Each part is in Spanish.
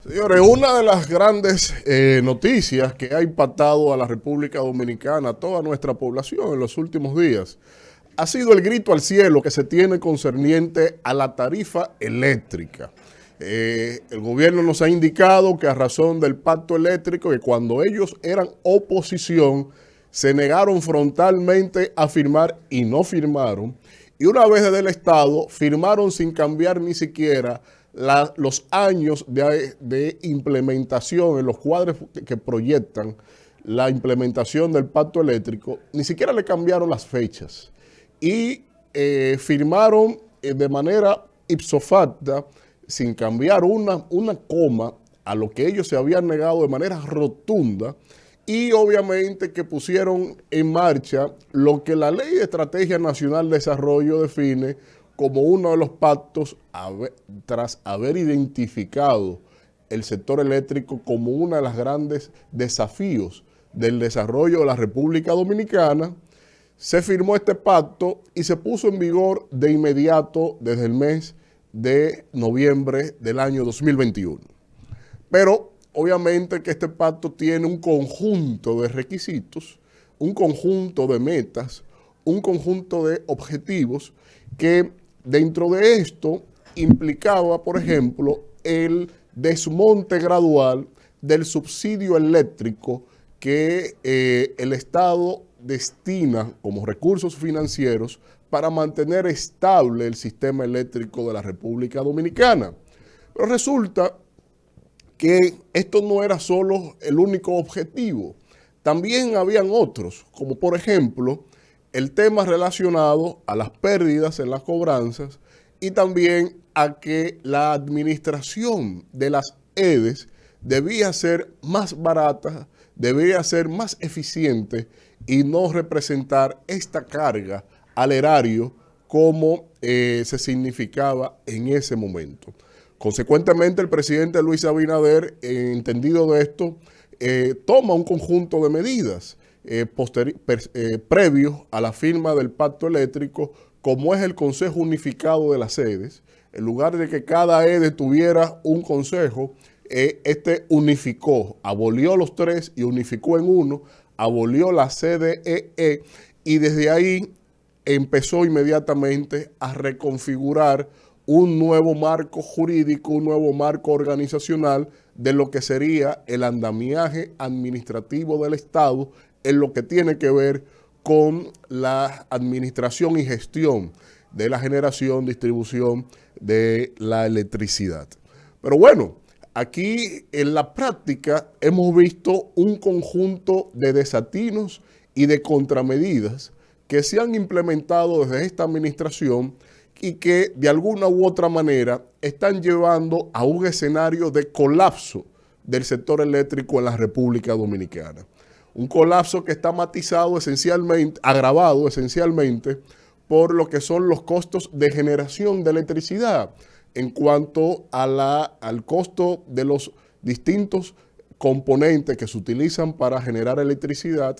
Señores, una de las grandes noticias que ha impactado a la República Dominicana, a toda nuestra población en los últimos días, ha sido el grito al cielo que se tiene concerniente a la tarifa eléctrica. El gobierno nos ha indicado que a razón del pacto eléctrico, que cuando ellos eran oposición, se negaron frontalmente a firmar y no firmaron. Y una vez desde el Estado, firmaron sin cambiar ni siquiera los años de implementación en los cuadros que proyectan la implementación del pacto eléctrico, ni siquiera le cambiaron las fechas. Y firmaron de manera ipso facto, sin cambiar una coma a lo que ellos se habían negado de manera rotunda, y obviamente que pusieron en marcha lo que la Ley de Estrategia Nacional de Desarrollo define como uno de los pactos tras haber identificado el sector eléctrico como uno de los grandes desafíos del desarrollo de la República Dominicana. Se firmó este pacto y se puso en vigor de inmediato desde el mes de noviembre del año 2021. Pero obviamente que este pacto tiene un conjunto de requisitos, un conjunto de metas, un conjunto de objetivos que dentro de esto implicaba, por ejemplo, el desmonte gradual del subsidio eléctrico que el Estado destina como recursos financieros para mantener estable el sistema eléctrico de la República Dominicana. Pero resulta que esto no era solo el único objetivo, también habían otros, como por ejemplo el tema relacionado a las pérdidas en las cobranzas y también a que la administración de las EDES debía ser más barata, debía ser más eficiente y no representar esta carga al erario como se significaba en ese momento. Consecuentemente, el presidente Luis Abinader, entendido de esto, toma un conjunto de medidas previos a la firma del pacto eléctrico, como es el Consejo Unificado de las EDES. En lugar de que cada EDE tuviera un consejo, este unificó, abolió los tres y unificó en uno, abolió la CDEE y desde ahí empezó inmediatamente a reconfigurar un nuevo marco jurídico, un nuevo marco organizacional de lo que sería el andamiaje administrativo del Estado en lo que tiene que ver con la administración y gestión de la generación, distribución de la electricidad. Pero bueno, aquí en la práctica hemos visto un conjunto de desatinos y de contramedidas que se han implementado desde esta administración y que de alguna u otra manera están llevando a un escenario de colapso del sector eléctrico en la República Dominicana. Un colapso que está matizado esencialmente, agravado esencialmente por lo que son los costos de generación de electricidad en cuanto a al costo de los distintos componentes que se utilizan para generar electricidad,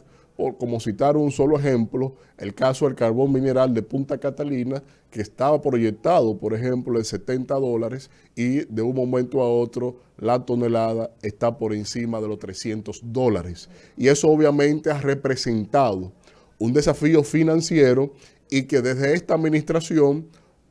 como citar un solo ejemplo, el caso del carbón mineral de Punta Catalina, que estaba proyectado, por ejemplo, en $70 y de un momento a otro la tonelada está por encima de los $300. Y eso obviamente ha representado un desafío financiero y que desde esta administración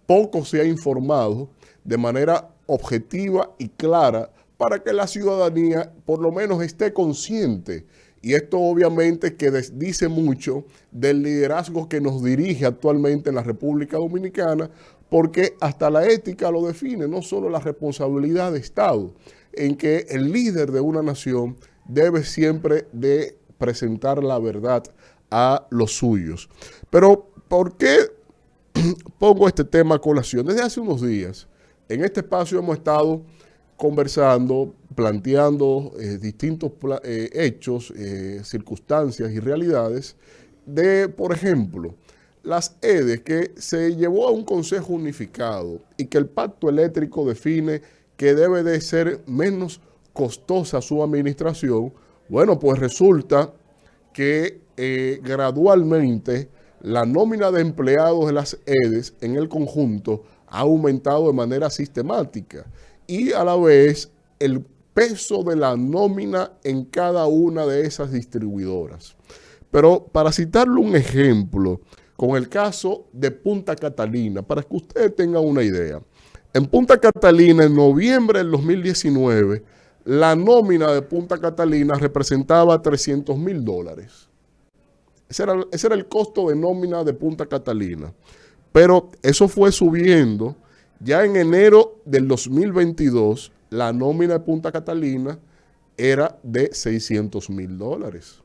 poco se ha informado de manera objetiva y clara para que la ciudadanía por lo menos esté consciente. Y esto obviamente que dice mucho del liderazgo que nos dirige actualmente en la República Dominicana, porque hasta la ética lo define, no solo la responsabilidad de Estado, en que el líder de una nación debe siempre de presentar la verdad a los suyos. Pero, ¿por qué pongo este tema a colación? Desde hace unos días, en este espacio hemos estado conversando, planteando distintos hechos, circunstancias y realidades de, por ejemplo, las EDES que se llevó a un consejo unificado y que el pacto eléctrico define que debe de ser menos costosa su administración. Bueno, pues resulta que gradualmente la nómina de empleados de las EDES en el conjunto ha aumentado de manera sistemática y a la vez el peso de la nómina en cada una de esas distribuidoras. Pero para citarle un ejemplo, con el caso de Punta Catalina, para que ustedes tengan una idea. En Punta Catalina, en noviembre del 2019, la nómina de Punta Catalina representaba $300,000. Ese era el costo de nómina de Punta Catalina. Pero eso fue subiendo. Ya en enero del 2022, la nómina de Punta Catalina era de $600,000.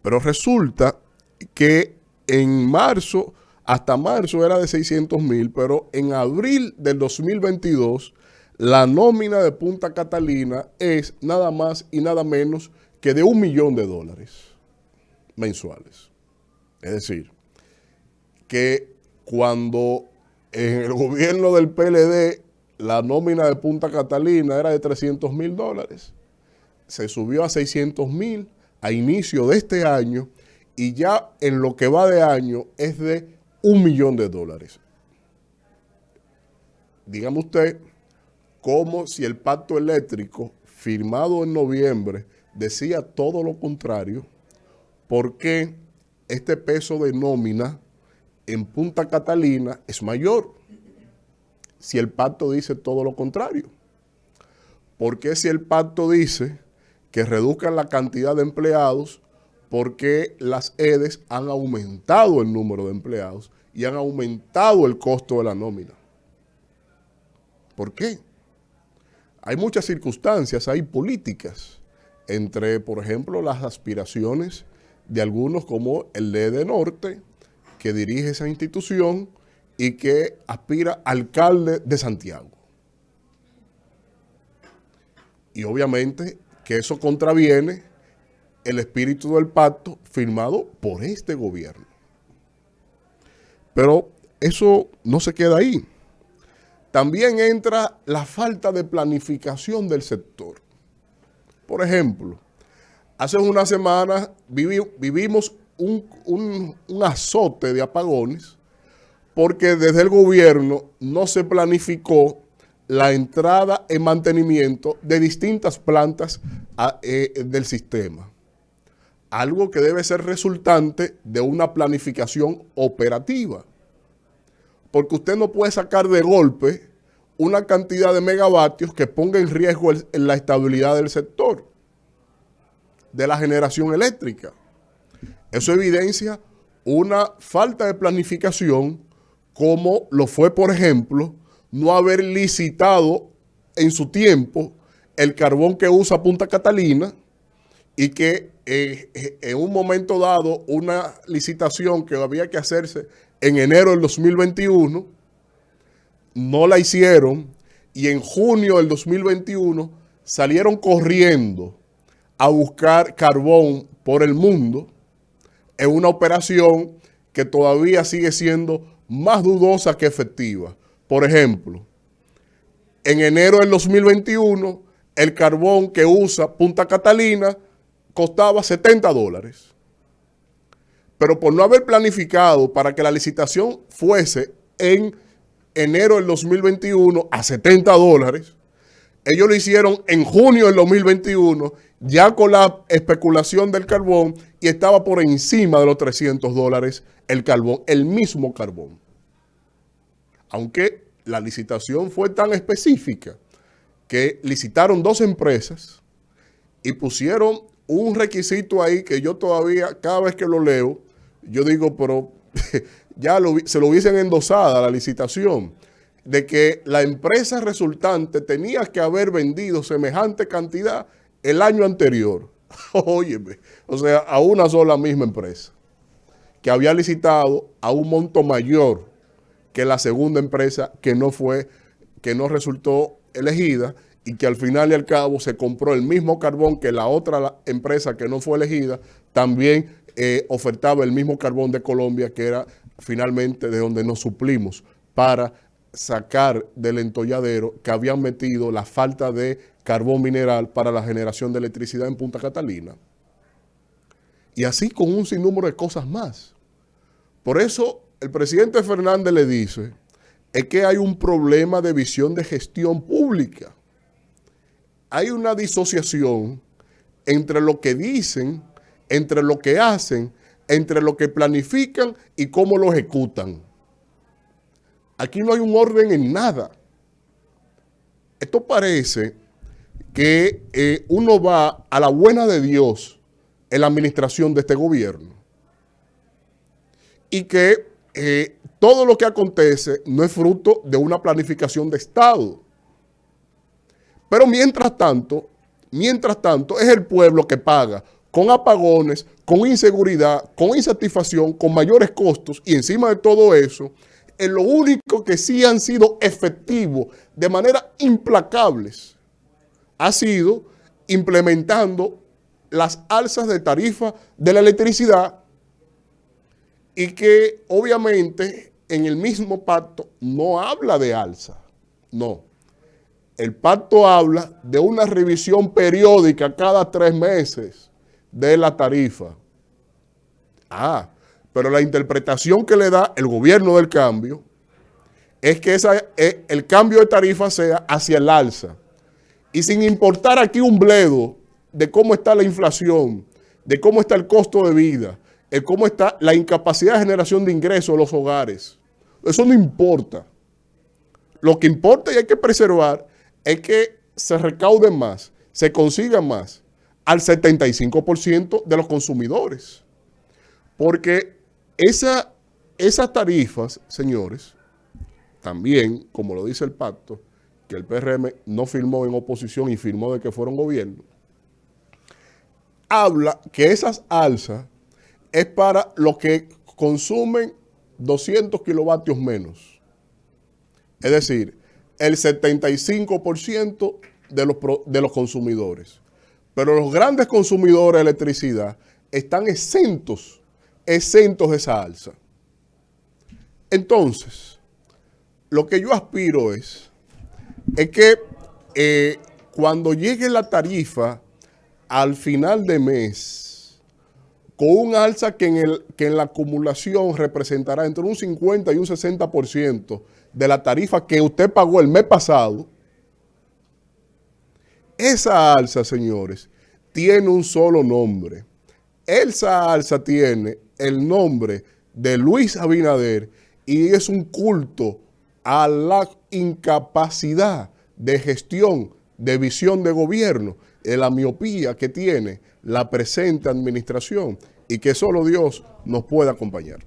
Pero resulta que en marzo, hasta marzo era de 600,000, pero en abril del 2022, la nómina de Punta Catalina es nada más y nada menos que de $1 millón mensuales. Es decir, que cuando en el gobierno del PLD la nómina de Punta Catalina era de $300,000, se subió a 600,000 a inicio de este año y ya en lo que va de año es de $1 millón. Dígame usted como si el pacto eléctrico firmado en noviembre decía todo lo contrario, ¿por qué este peso de nómina en Punta Catalina es mayor? Si el pacto dice todo lo contrario. ¿Por qué si el pacto dice que reduzcan la cantidad de empleados? Porque las EDES han aumentado el número de empleados y han aumentado el costo de la nómina. ¿Por qué? Hay muchas circunstancias, hay políticas, entre, por ejemplo, las aspiraciones de algunos como el de Edenorte, que dirige esa institución y que aspira a alcalde de Santiago. Y obviamente que eso contraviene el espíritu del pacto firmado por este gobierno. Pero eso no se queda ahí. También entra la falta de planificación del sector. Por ejemplo, hace unas semanas vivimos un azote de apagones porque desde el gobierno no se planificó la entrada en mantenimiento de distintas plantas del sistema. Algo que debe ser resultante de una planificación operativa. Porque usted no puede sacar de golpe una cantidad de megavatios que ponga en riesgo la estabilidad del sector, de la generación eléctrica. Eso evidencia una falta de planificación, como lo fue, por ejemplo, no haber licitado en su tiempo el carbón que usa Punta Catalina y que en un momento dado una licitación que había que hacerse en enero del 2021, no la hicieron y en junio del 2021 salieron corriendo a buscar carbón por el mundo en una operación que todavía sigue siendo más dudosa que efectiva. Por ejemplo, en enero del 2021, el carbón que usa Punta Catalina costaba $70. Pero por no haber planificado para que la licitación fuese en enero del 2021 a $70, ellos lo hicieron en junio del 2021, ya con la especulación del carbón, y estaba por encima de los $300 el carbón, el mismo carbón. Aunque la licitación fue tan específica que licitaron 2 empresas y pusieron un requisito ahí que yo todavía, cada vez que lo leo, yo digo, pero ya se lo hubiesen endosado a la licitación, de que la empresa resultante tenía que haber vendido semejante cantidad el año anterior. Óyeme, o sea, a una sola misma empresa, que había licitado a un monto mayor que la segunda empresa que no resultó elegida y que al final y al cabo se compró el mismo carbón que la otra empresa que no fue elegida, también ofertaba el mismo carbón de Colombia, que era finalmente de donde nos suplimos para sacar del entolladero que habían metido la falta de carbón mineral para la generación de electricidad en Punta Catalina. Y así con un sinnúmero de cosas más. Por eso el presidente Fernández le dice, es que hay un problema de visión de gestión pública. hay una disociación entre lo que dicen, entre lo que hacen, entre lo que planifican y cómo lo ejecutan. Aquí no hay un orden en nada. Esto parece que uno va a la buena de Dios en la administración de este gobierno y que todo lo que acontece no es fruto de una planificación de Estado. Pero mientras tanto, es el pueblo que paga con apagones, con inseguridad, con insatisfacción, con mayores costos y encima de todo eso, en lo único que sí han sido efectivos de manera implacables ha sido implementando las alzas de tarifa de la electricidad y que obviamente en el mismo pacto no habla de alza, no. El pacto habla de una revisión periódica cada 3 meses de la tarifa. Pero la interpretación que le da el gobierno del cambio es que el cambio de tarifa sea hacia el alza. Y sin importar aquí un bledo de cómo está la inflación, de cómo está el costo de vida, de cómo está la incapacidad de generación de ingresos de los hogares. Eso no importa. Lo que importa y hay que preservar es que se recaude más, se consiga más al 75% de los consumidores. Porque esas tarifas, señores, también, como lo dice el pacto, que el PRM no firmó en oposición y firmó de que fueron gobierno, habla que esas alzas es para los que consumen 200 kilovatios menos. Es decir, el 75% de los consumidores. Pero los grandes consumidores de electricidad están exentos de esa alza. Entonces, lo que yo aspiro es que cuando llegue la tarifa al final de mes, con un alza que en la acumulación representará entre un 50 y un 60% de la tarifa que usted pagó el mes pasado, esa alza, señores, tiene un solo nombre. Esa alza tiene el nombre de Luis Abinader y es un culto a la incapacidad de gestión, de visión de gobierno, de la miopía que tiene la presente administración y que solo Dios nos puede acompañar.